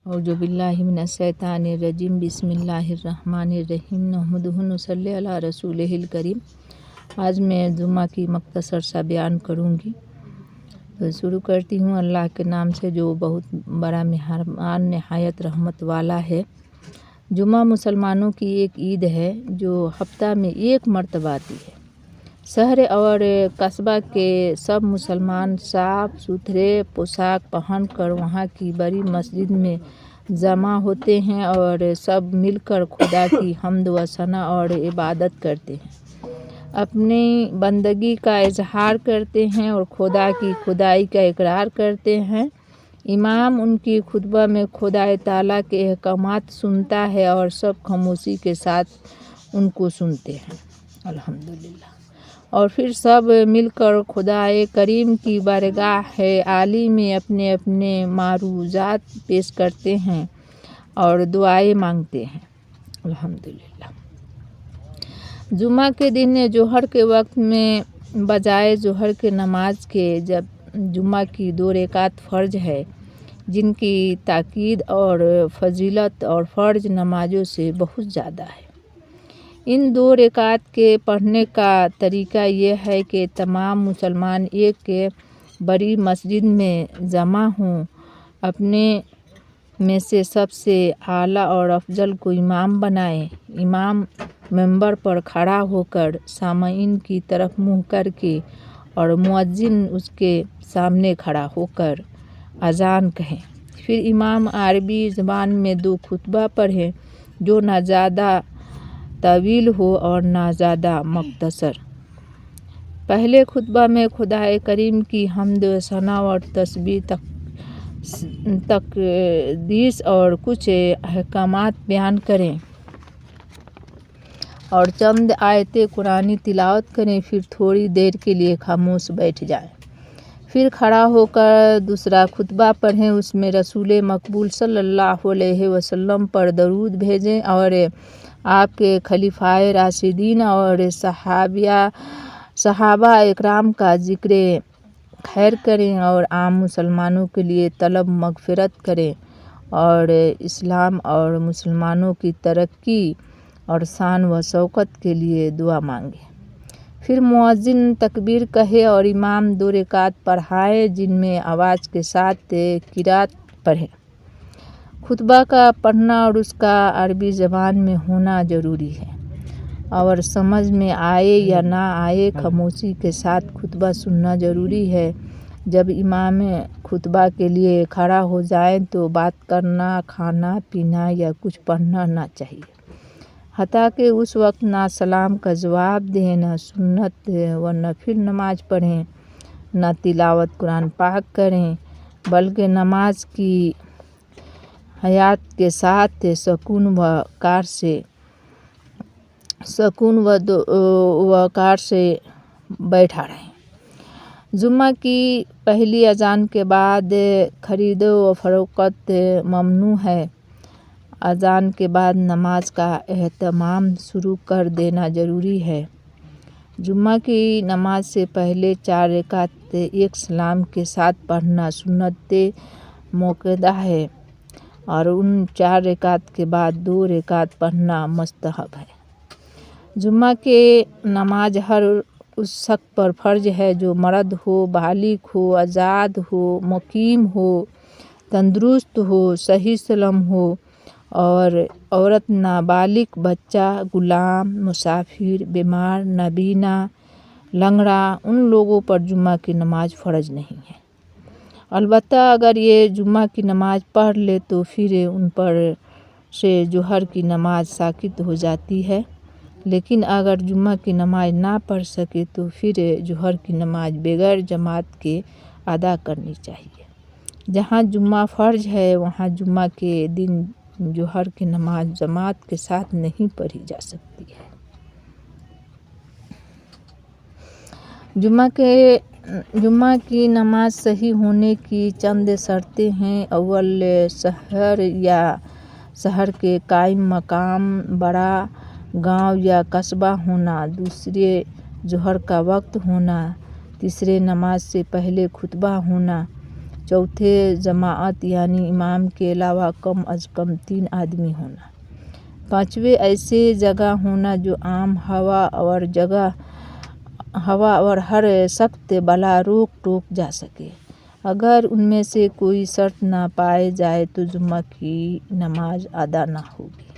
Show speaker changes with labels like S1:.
S1: اعوذ باللہ من الشیطان الرجیم بسم اللہ الرحمن الرحیم نحمدہ ونصلی علی رسولہ الکریم۔ آج میں جمعہ کی مختصر سا بیان کروں گی، تو شروع کرتی ہوں اللہ کے نام سے جو بہت بڑا مہربان نہایت رحمت والا ہے۔ جمعہ مسلمانوں کی ایک عید ہے جو ہفتہ میں ایک مرتبہ آتی ہے۔ شہر اور قصبہ کے سب مسلمان صاف ستھرے پوشاک پہن کر وہاں کی بڑی مسجد میں جمع ہوتے ہیں اور سب مل کر خدا کی حمد و ثنا اور عبادت کرتے ہیں، اپنی بندگی کا اظہار کرتے ہیں اور خدا کی خدائی کا اقرار کرتے ہیں۔ امام ان کی خطبہ میں خدا تعالیٰ کے احکامات سنتا ہے اور سب خاموشی کے ساتھ ان کو سنتے ہیں، الحمدللہ، اور پھر سب مل کر خدا کریم کی بارگاہ عالی میں اپنے اپنے معروضات پیش کرتے ہیں اور دعائیں مانگتے ہیں، الحمدللہ۔ جمعہ کے دن ظہر کے وقت میں بجائے ظہر کے نماز کے جب جمعہ کی 2 رکعت فرض ہے، جن کی تاکید اور فضیلت اور فرض نمازوں سے بہت زیادہ ہے۔ ان 2 رکعت کے پڑھنے کا طریقہ یہ ہے کہ تمام مسلمان ایک بڑی مسجد میں جمع ہوں، اپنے میں سے سب سے اعلیٰ اور افضل کو امام بنائیں۔ امام منبر پر کھڑا ہو کر سامعین کی طرف منہ کر کے اور مؤذن اس کے سامنے کھڑا ہو کر اذان کہیں۔ پھر امام عربی زبان میں 2 خطبہ پڑھیں جو نہ زیادہ طویل ہو اور نہ زیادہ مختصر۔ پہلے خطبہ میں خدا کریم کی حمد و ثنا اور تسبیح تقدیس اور کچھ احکامات بیان کریں اور چند آیتیں قرآنی تلاوت کریں، پھر تھوڑی دیر کے لیے خاموش بیٹھ جائیں۔ پھر کھڑا ہو کر دوسرا خطبہ پڑھیں، اس میں رسول مقبول صلی اللہ علیہ وسلم پر درود بھیجیں اور آپ کے خلفائے راشدین اور صحابہ اکرام کا ذکر خیر کریں اور عام مسلمانوں کے لیے طلب مغفرت کریں اور اسلام اور مسلمانوں کی ترقی اور شان و شوکت کے لیے دعا مانگیں۔ پھر مؤذن تکبیر کہے اور امام 2 رکعت پڑھائے جن میں آواز کے ساتھ قرات پڑھے۔ خطبہ کا پڑھنا اور اس کا عربی زبان میں ہونا ضروری ہے، اور سمجھ میں آئے یا نہ آئے خاموشی کے ساتھ خطبہ سننا ضروری ہے۔ جب امام خطبہ کے لیے کھڑا ہو جائیں تو بات کرنا، کھانا پینا یا کچھ پڑھنا نہ چاہیے، حتیٰ کہ اس وقت نہ سلام کا جواب دیں، نہ سنت و نفل نماز پڑھیں، نہ تلاوت قرآن پاک کریں، بلکہ نماز کی حیات کے ساتھ سکون و وقار سے بیٹھا رہیں۔ جمعہ کی پہلی اذان کے بعد خرید و فروخت ممنوع ہے۔ اذان کے بعد نماز کا اہتمام شروع کر دینا ضروری ہے۔ جمعہ کی نماز سے پہلے 4 رکعت ایک سلام کے ساتھ پڑھنا سنت موقدہ ہے، اور ان 4 رکعت کے بعد 2 رکعت پڑھنا مستحب ہے۔ جمعہ کی نماز ہر اس شخص پر فرض ہے جو مرد ہو، بالغ ہو، آزاد ہو، مقیم ہو، تندرست ہو، صحیح سلم ہو، اور عورت، نابالغ بچہ، غلام، مسافر، بیمار، نابینا، لنگڑا، ان لوگوں پر جمعہ کی نماز فرض نہیں ہے۔ البتہ اگر یہ جمعہ کی نماز پڑھ لے تو پھر ان پر سے ظہر کی نماز ساقط ہو جاتی ہے، لیکن اگر جمعہ کی نماز نہ پڑھ سکے تو پھر ظہر کی نماز بغیر جماعت کے ادا کرنی چاہیے۔ جہاں جمعہ فرض ہے وہاں جمعہ کے دن ظہر کی نماز جماعت کے ساتھ نہیں پڑھی جا سکتی ہے۔ جمعہ کی نماز صحیح ہونے کی چند شرطیں ہیں۔ اول، شہر کے قائم مقام، بڑا گاؤں یا قصبہ ہونا۔ دوسرے، ظہر کا وقت ہونا۔ تیسرے، نماز سے پہلے خطبہ ہونا۔ چوتھے جماعت یعنی امام کے علاوہ کم از کم 3 آدمی ہونا۔ پانچویں ایسے جگہ ہونا جو عام ہوا اور ہر سخت بلا روک ٹوک جا سکے۔ اگر ان میں سے کوئی شرط نہ پائے جائے تو جمعہ کی نماز ادا نہ ہوگی۔